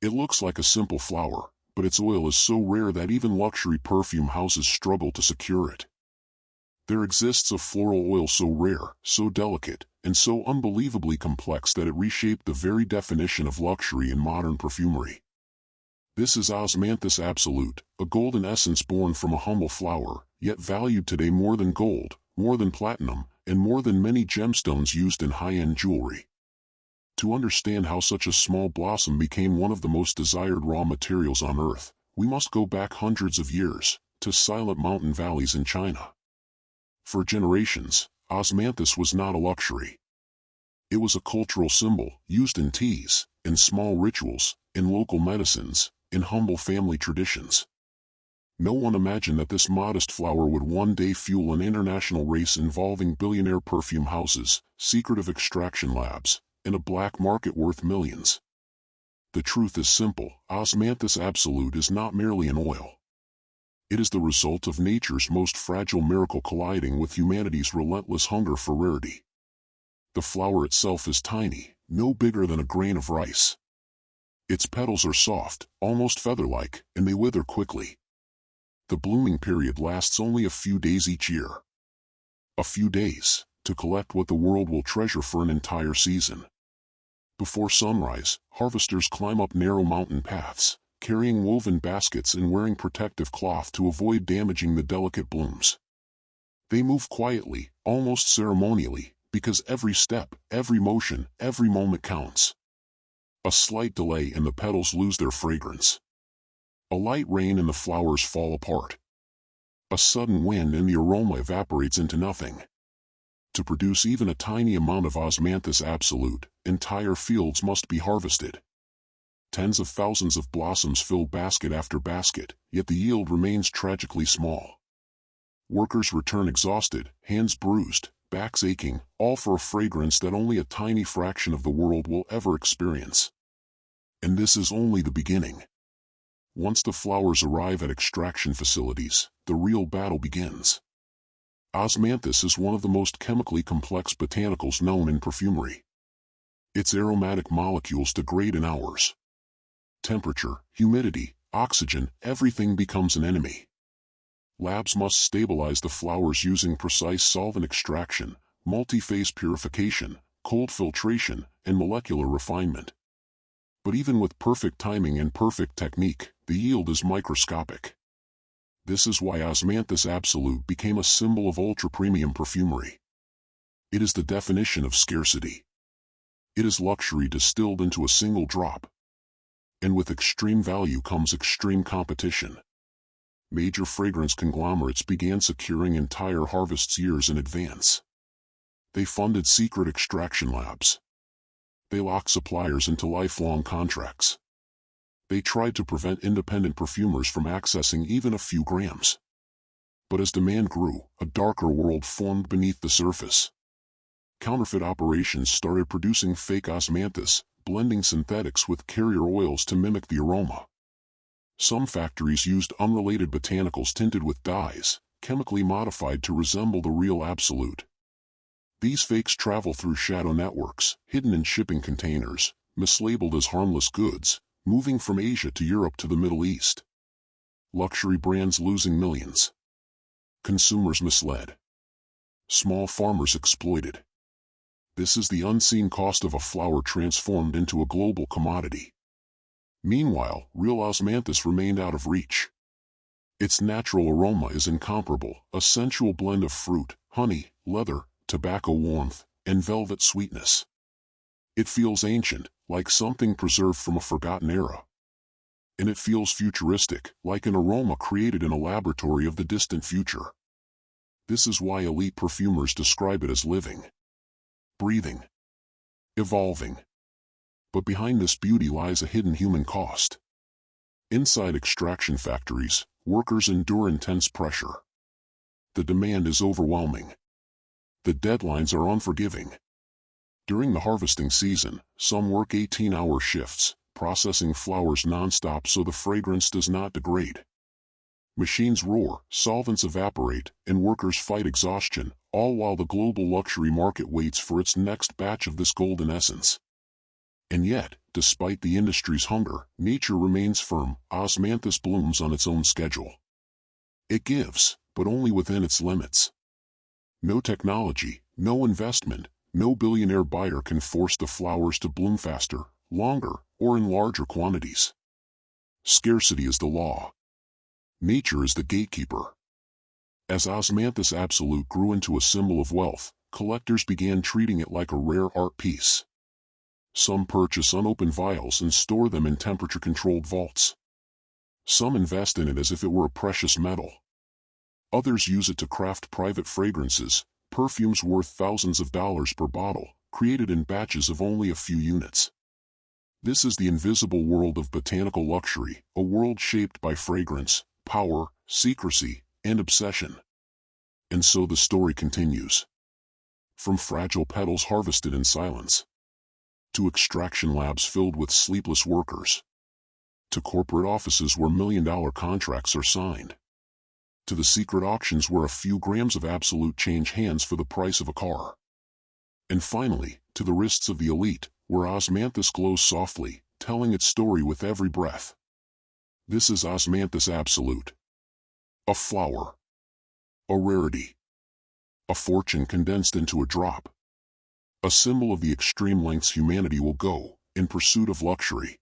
It looks like a simple flower, but its oil is so rare that even luxury perfume houses struggle to secure it. There exists a floral oil so rare, so delicate, and so unbelievably complex that it reshaped the very definition of luxury in modern perfumery. This is Osmanthus Absolute, a golden essence born from a humble flower, yet valued today more than gold, more than platinum, and more than many gemstones used in high-end jewelry. To understand how such a small blossom became one of the most desired raw materials on Earth, we must go back hundreds of years, to silent mountain valleys in China. For generations, osmanthus was not a luxury. It was a cultural symbol, used in teas, in small rituals, in local medicines, in humble family traditions. No one imagined that this modest flower would one day fuel an international race involving billionaire perfume houses, secretive extraction labs, and a black market worth millions. The truth is simple: Osmanthus Absolute is not merely an oil. It is the result of nature's most fragile miracle colliding with humanity's relentless hunger for rarity. The flower itself is tiny, no bigger than a grain of rice. Its petals are soft, almost feather-like, and they wither quickly. The blooming period lasts only a few days each year. A few days, to collect what the world will treasure for an entire season. Before sunrise, harvesters climb up narrow mountain paths, carrying woven baskets and wearing protective cloth to avoid damaging the delicate blooms. They move quietly, almost ceremonially, because every step, every motion, every moment counts. A slight delay and the petals lose their fragrance. A light rain and the flowers fall apart. A sudden wind and the aroma evaporates into nothing. To produce even a tiny amount of Osmanthus Absolute, entire fields must be harvested. Tens of thousands of blossoms fill basket after basket, yet the yield remains tragically small. Workers return exhausted, hands bruised, backs aching, all for a fragrance that only a tiny fraction of the world will ever experience. And this is only the beginning. Once the flowers arrive at extraction facilities, the real battle begins. Osmanthus is one of the most chemically complex botanicals known in perfumery. Its aromatic molecules degrade in hours. Temperature, humidity, oxygen, everything becomes an enemy. Labs must stabilize the flowers using precise solvent extraction, multi-phase purification, cold filtration, and molecular refinement. But even with perfect timing and perfect technique, the yield is microscopic. This is why Osmanthus Absolute became a symbol of ultra-premium perfumery. It is the definition of scarcity. It is luxury distilled into a single drop. And with extreme value comes extreme competition. Major fragrance conglomerates began securing entire harvests years in advance. They funded secret extraction labs. They locked suppliers into lifelong contracts. They tried to prevent independent perfumers from accessing even a few grams. But as demand grew, a darker world formed beneath the surface. Counterfeit operations started producing fake osmanthus, blending synthetics with carrier oils to mimic the aroma. Some factories used unrelated botanicals tinted with dyes, chemically modified to resemble the real Absolute. These fakes travel through shadow networks, hidden in shipping containers, mislabeled as harmless goods, moving from Asia to Europe to the Middle East. Luxury brands losing millions. Consumers misled. Small farmers exploited. This is the unseen cost of a flower transformed into a global commodity. Meanwhile, real osmanthus remained out of reach. Its natural aroma is incomparable, a sensual blend of fruit, honey, leather, tobacco warmth, and velvet sweetness. It feels ancient, like something preserved from a forgotten era. And it feels futuristic, like an aroma created in a laboratory of the distant future. This is why elite perfumers describe it as living, breathing, evolving. But behind this beauty lies a hidden human cost. Inside extraction factories, workers endure intense pressure. The demand is overwhelming. The deadlines are unforgiving. During the harvesting season, some work 18-hour shifts, processing flowers non-stop so the fragrance does not degrade. Machines roar, solvents evaporate, and workers fight exhaustion, all while the global luxury market waits for its next batch of this golden essence. And yet, despite the industry's hunger, nature remains firm. Osmanthus blooms on its own schedule. It gives, but only within its limits. No technology, no investment, no billionaire buyer can force the flowers to bloom faster, longer, or in larger quantities. Scarcity is the law. Nature is the gatekeeper. As Osmanthus Absolute grew into a symbol of wealth, collectors began treating it like a rare art piece. Some purchase unopened vials and store them in temperature-controlled vaults. Some invest in it as if it were a precious metal. Others use it to craft private fragrances, perfumes worth thousands of dollars per bottle, created in batches of only a few units. This is the invisible world of botanical luxury, a world shaped by fragrance, power, secrecy, and obsession. And so the story continues. From fragile petals harvested in silence, to extraction labs filled with sleepless workers, to corporate offices where million-dollar contracts are signed, to the secret auctions where a few grams of absolute change hands for the price of a car. And finally, to the wrists of the elite, where Osmanthus glows softly, telling its story with every breath. This is Osmanthus Absolute. A flower. A rarity. A fortune condensed into a drop. A symbol of the extreme lengths humanity will go, in pursuit of luxury.